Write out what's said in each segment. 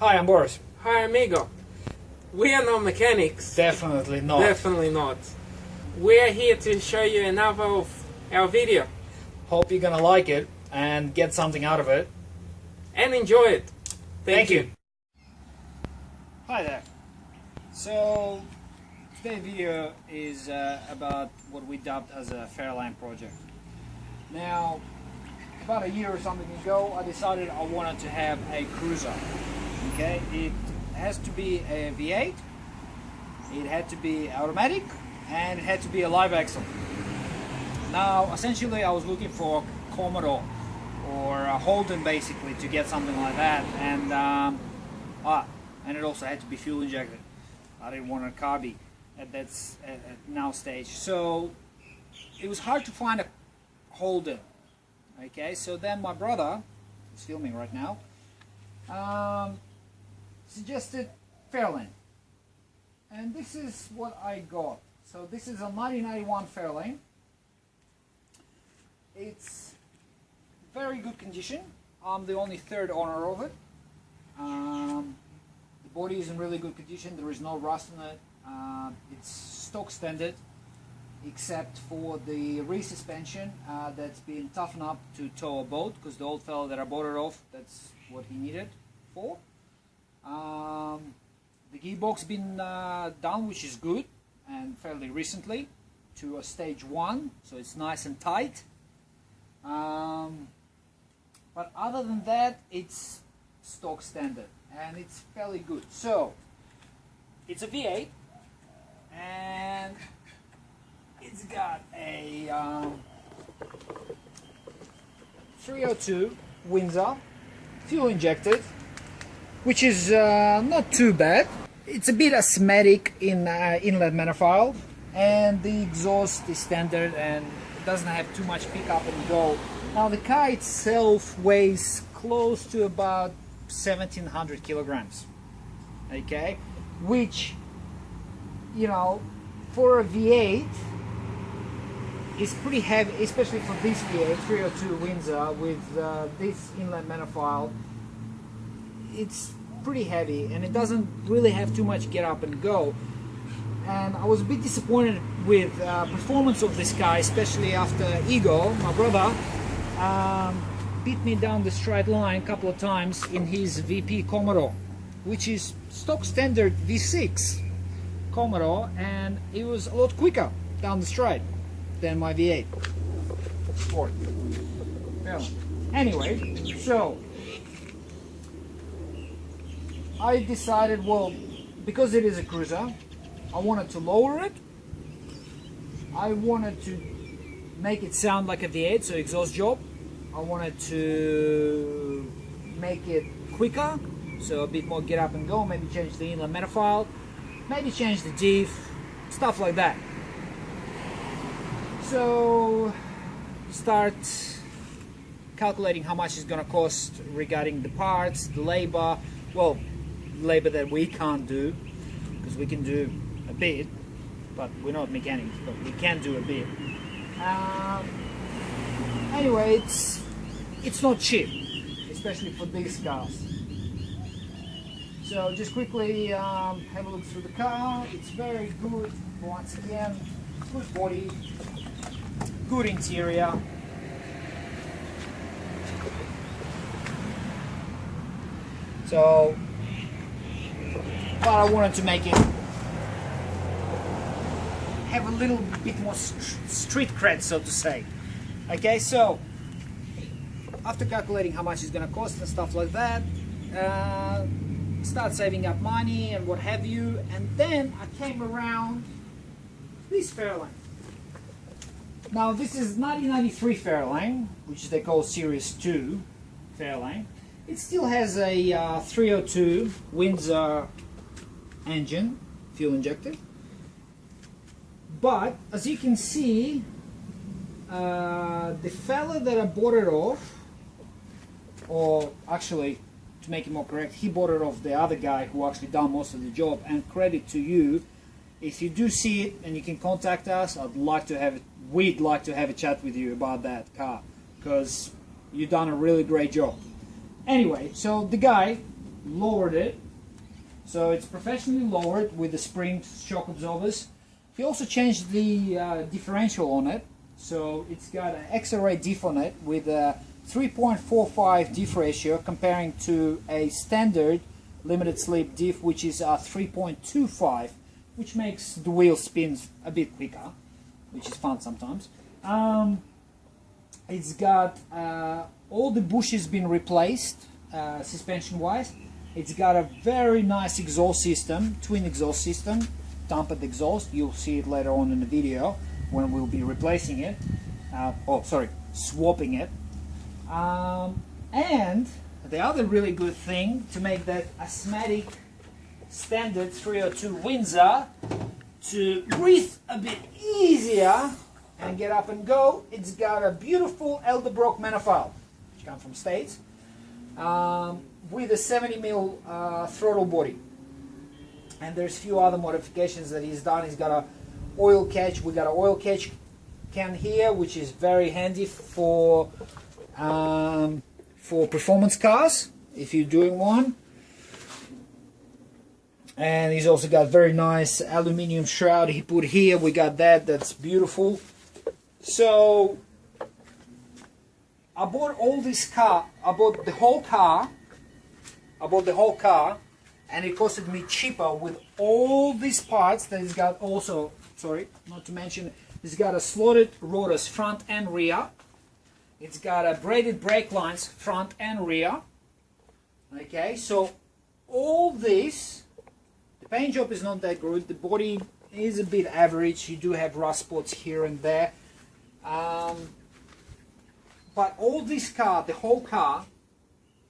Hi, I'm Boris. Hi amigo. We are not mechanics. Definitely not. Definitely not. We are here to show you another of our video. Hope you're gonna like it and get something out of it. And enjoy it. Thank you. Hi there. So today's video is about what we dubbed as a fairlane project. Now, about a year or something ago, I decided I wanted to have a cruiser. Okay, it has to be a V8, it had to be automatic, and it had to be a live axle. Now, essentially, I was looking for a Commodore or a Holden, basically, to get something like that, and it also had to be fuel injected. I didn't want a carby at now stage, so it was hard to find a Holden. Okay, so then my brother, who's filming right now, suggested fairlane, and this is what I got. So this is a 1991 fairlane. It's very good condition. I'm the only third owner of it. The body is in really good condition. There is no rust in it. It's stock standard, except for the rear suspension that's been toughened up to tow a boat, because the old fellow that I bought it off, that's what he needed for. The gearbox been done, which is good, and fairly recently, to a stage 1, so it's nice and tight. But other than that, it's stock standard, and it's fairly good. So it's a V8, and it's got a 302 Windsor, fuel injected, which is not too bad. It's a bit asthmatic in inlet manifold, and the exhaust is standard and it doesn't have too much pickup and go. Now the car itself weighs close to about 1700 kilograms, okay, which, you know, for a V8 is pretty heavy, especially for this V8 302 Windsor with this inlet manifold. It's pretty heavy, and it doesn't really have too much get up and go. And I was a bit disappointed with performance of this car, especially after Ego, my brother, beat me down the straight line a couple of times in his VP Commodore, which is stock standard V6 Commodore, and it was a lot quicker down the straight than my V8 Sport. Anyway, so I decided, well, because it is a cruiser, I wanted to lower it. I wanted to make it sound like a V8, so exhaust job. I wanted to make it quicker, so a bit more get up and go, maybe change the inlet manifold, maybe change the diff, stuff like that. So start calculating how much it's gonna cost regarding the parts, the labor. Well, labor that we can't do, because we can do a bit, but we're not mechanics, but we can do a bit. Anyway, it's not cheap, especially for these cars. So just quickly have a look through the car. It's very good. Once again, good body, good interior. So, but I wanted to make it have a little bit more street cred, so to say. Okay, so after calculating how much it's gonna cost and stuff like that, start saving up money and what have you, and then I came around this fairlane. Now this is 1993 fairlane, which they call Series 2 fairlane. It still has a 302 Windsor engine, fuel injected. But as you can see, the fella that I bought it off, or actually, to make it more correct, he bought it off the other guy who actually done most of the job. And credit to you, if you do see it and you can contact us, we'd like to have a chat with you about that car, because you've done a really great job. Anyway, so the guy lowered it, so it's professionally lowered with the spring shock absorbers. He also changed the differential on it, so it's got an XRA diff on it with a 3.45 diff ratio comparing to a standard limited slip diff which is 3.25, which makes the wheel spins a bit quicker, which is fun sometimes. It's got all the bushes been replaced suspension wise. It's got a very nice exhaust system, twin exhaust system, dampened exhaust. You'll see it later on in the video when we'll be replacing it, swapping it. And the other really good thing to make that asthmatic standard 302 Windsor to breathe a bit easier and get up and go, it's got a beautiful Elderbrock manifold, which comes from States, with a 70mm throttle body. And there's a few other modifications that he's done. He's got a oil catch. We got an oil catch can here, which is very handy for performance cars if you're doing one. And he's also got very nice aluminium shroud he put here. We got that. That's beautiful. So I bought all this car. I bought the whole car. And it costed me cheaper with all these parts that it's got. Also, sorry, not to mention, it's got a slotted rotors front and rear. It's got a braided brake lines front and rear. Okay, so all this, the paint job is not that good. The body is a bit average. You do have rust spots here and there. But all this car, the whole car,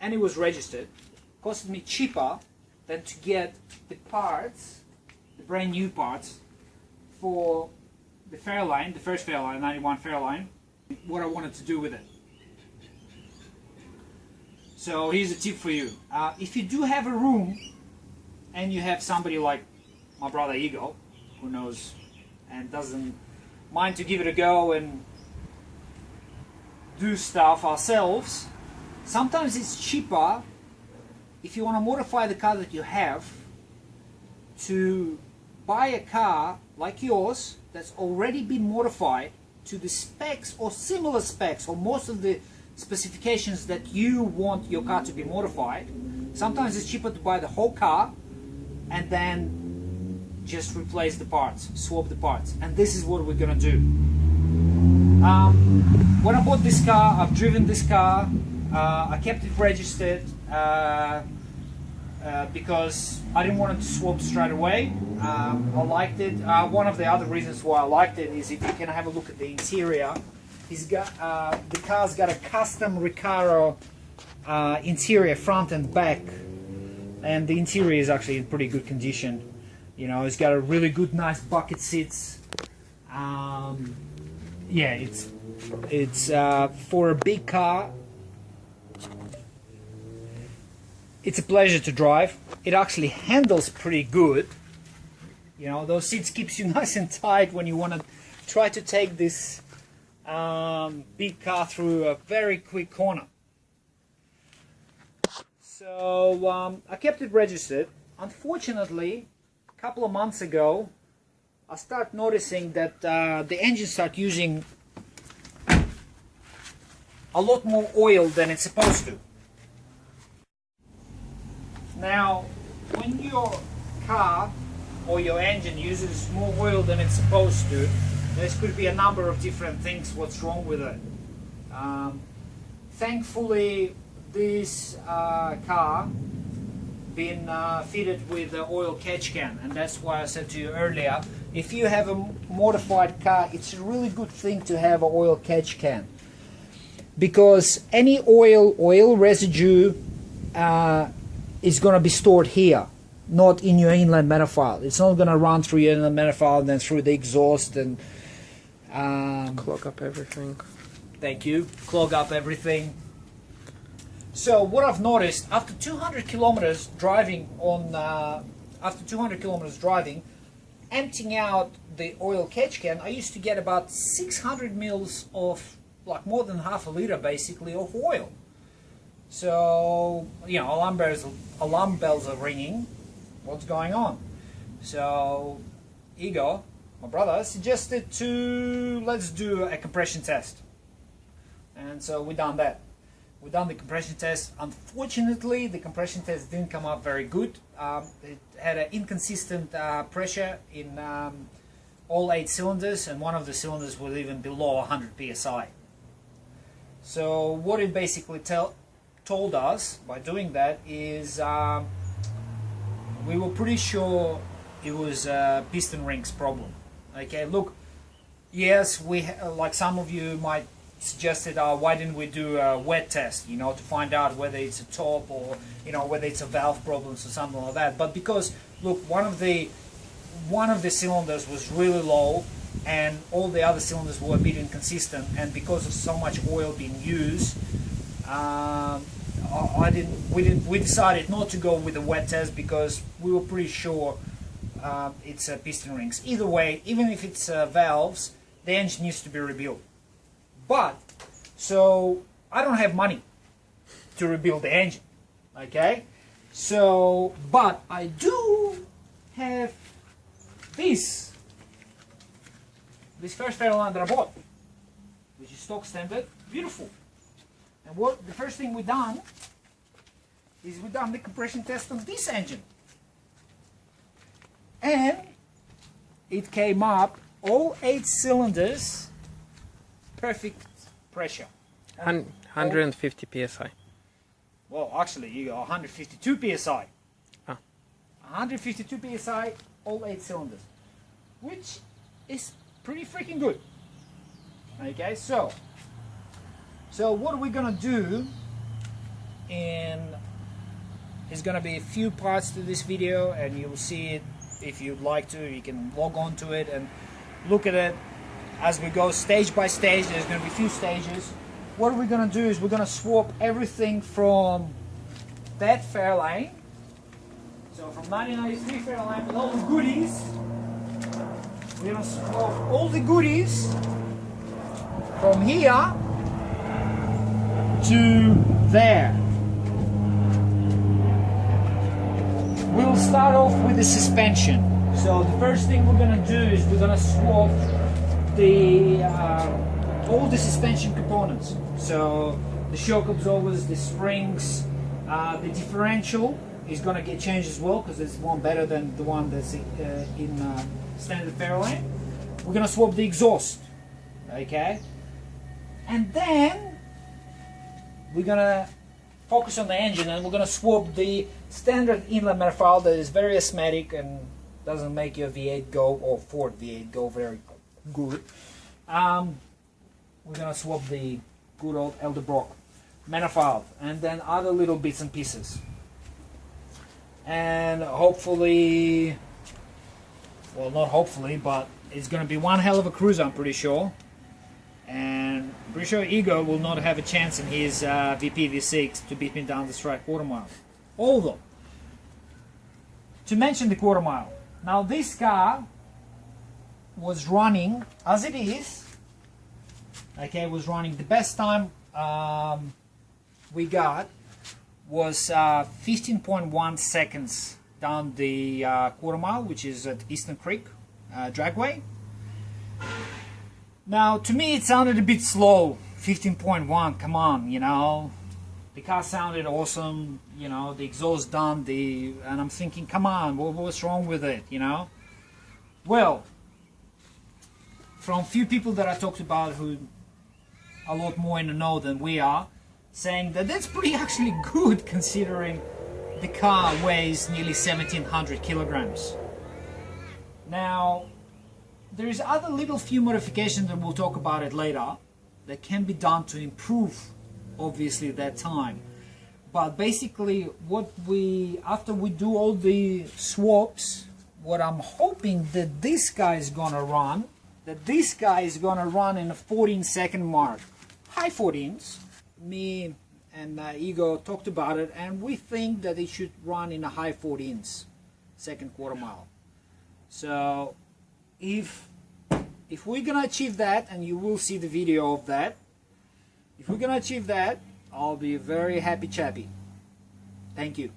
and it was registered, costed me cheaper than to get the parts, the brand new parts, for the Fairlane, the first Fairlane, 91 Fairlane, what I wanted to do with it. So here's a tip for you. If you do have a room and you have somebody like my brother Igor, who knows and doesn't mind to give it a go and do stuff ourselves, sometimes it's cheaper if you want to modify the car that you have to buy a car like yours that's already been modified to the specs or similar specs or most of the specifications that you want your car to be modified. Sometimes it's cheaper to buy the whole car and then just replace the parts, swap the parts, and this is what we're gonna do. When I bought this car, I've driven this car, I kept it registered because I didn't want it to swap straight away. I liked it. One of the other reasons why I liked it is if you can have a look at the interior, the car's got a custom Recaro interior front and back, and the interior is actually in pretty good condition. You know, it's got a really good, nice bucket seats. Yeah, it's for a big car. It's a pleasure to drive. It actually handles pretty good. You know, those seats keeps you nice and tight when you want to try to take this big car through a very quick corner. So I kept it registered. Unfortunately, a couple of months ago, I started noticing that the engine started using a lot more oil than it's supposed to. Now, when your car or your engine uses more oil than it's supposed to, there could be a number of different things what's wrong with it. Thankfully, this car been fitted with the oil catch can, and that's why I said to you earlier, if you have a modified car, it's a really good thing to have an oil catch can, because any oil residue is going to be stored here, not in your inlet manifold. It's not going to run through your inlet manifold and then through the exhaust and clog up everything. Thank you. Clog up everything. So what I've noticed after 200 kilometers driving emptying out the oil catch can, I used to get about 600 mils of, like more than half a liter basically, of oil. So, you know, alarm bells are ringing. What's going on? So, Igor, my brother, suggested let's do a compression test. And so we done that. We done the compression test. Unfortunately, the compression test didn't come up very good. It had an inconsistent pressure in all 8 cylinders, and one of the cylinders was even below 100 psi. So what it basically told us by doing that is we were pretty sure it was a piston rings problem. Okay, look, yes, like some of you might suggested, why didn't we do a wet test, you know, to find out whether it's a top or, you know, whether it's a valve problems or something like that. But because, look, one of the cylinders was really low and all the other cylinders were a bit inconsistent, and because of so much oil being used, we decided not to go with a wet test because we were pretty sure it's piston rings. Either way, even if it's valves, the engine needs to be rebuilt. But, so, I don't have money to rebuild the engine, okay? So, but I do have this first fairlane that I bought, which is stock standard, beautiful. And what the first thing we done is we done the compression test on this engine. And it came up, all 8 cylinders, perfect pressure. 150 psi. Well, actually, you got 152 psi. Ah. 152 psi, all 8 cylinders, which is pretty freaking good. Okay, so what are we gonna do? There's gonna be a few parts to this video, and you'll see it if you'd like to. You can log on to it and look at it as we go stage by stage. There's going to be a few stages. What we're going to do is we're going to swap everything from that fairlane, so from 1993 fairlane with all the goodies. We're going to swap all the goodies from here to there. We'll start off with the suspension. So the first thing we're going to do is we're going to swap all the suspension components. So the shock absorbers, the springs, the differential is going to get changed as well because there's one better than the one that's in standard fairlane. We're going to swap the exhaust, okay? And then we're going to focus on the engine, and we're going to swap the standard inlet manifold that is very asthmatic and doesn't make your V8 go, or Ford V8 go very good. We're going to swap the good old Elderbrock manifold, and then other little bits and pieces. And hopefully, well, not hopefully, but it's going to be one hell of a cruiser, I'm pretty sure. And I'm pretty sure Igor will not have a chance in his VP V6 to beat me down the straight quarter mile. Although, to mention the quarter mile, now this car was running, as it is, okay, was running, the best time we got was 15.1 seconds down the quarter mile, which is at Eastern Creek Dragway. Now, to me, it sounded a bit slow. 15.1, come on, you know. The car sounded awesome, you know, the exhaust done, and I'm thinking, come on, what's wrong with it, you know? Well, from few people that I talked about who are a lot more in the know than we are, saying that that's pretty actually good considering the car weighs nearly 1,700 kilograms. Now, there is other little few modifications that we'll talk about it later that can be done to improve, obviously, that time. But basically, after we do all the swaps, what I'm hoping that this guy is gonna run, in a 14-second mark, high 14s. Me and Igor talked about it, and we think that it should run in a high 14s, second quarter mile. So if we're gonna achieve that, and you will see the video of that, if we're gonna achieve that, I'll be very happy chappy. Thank you.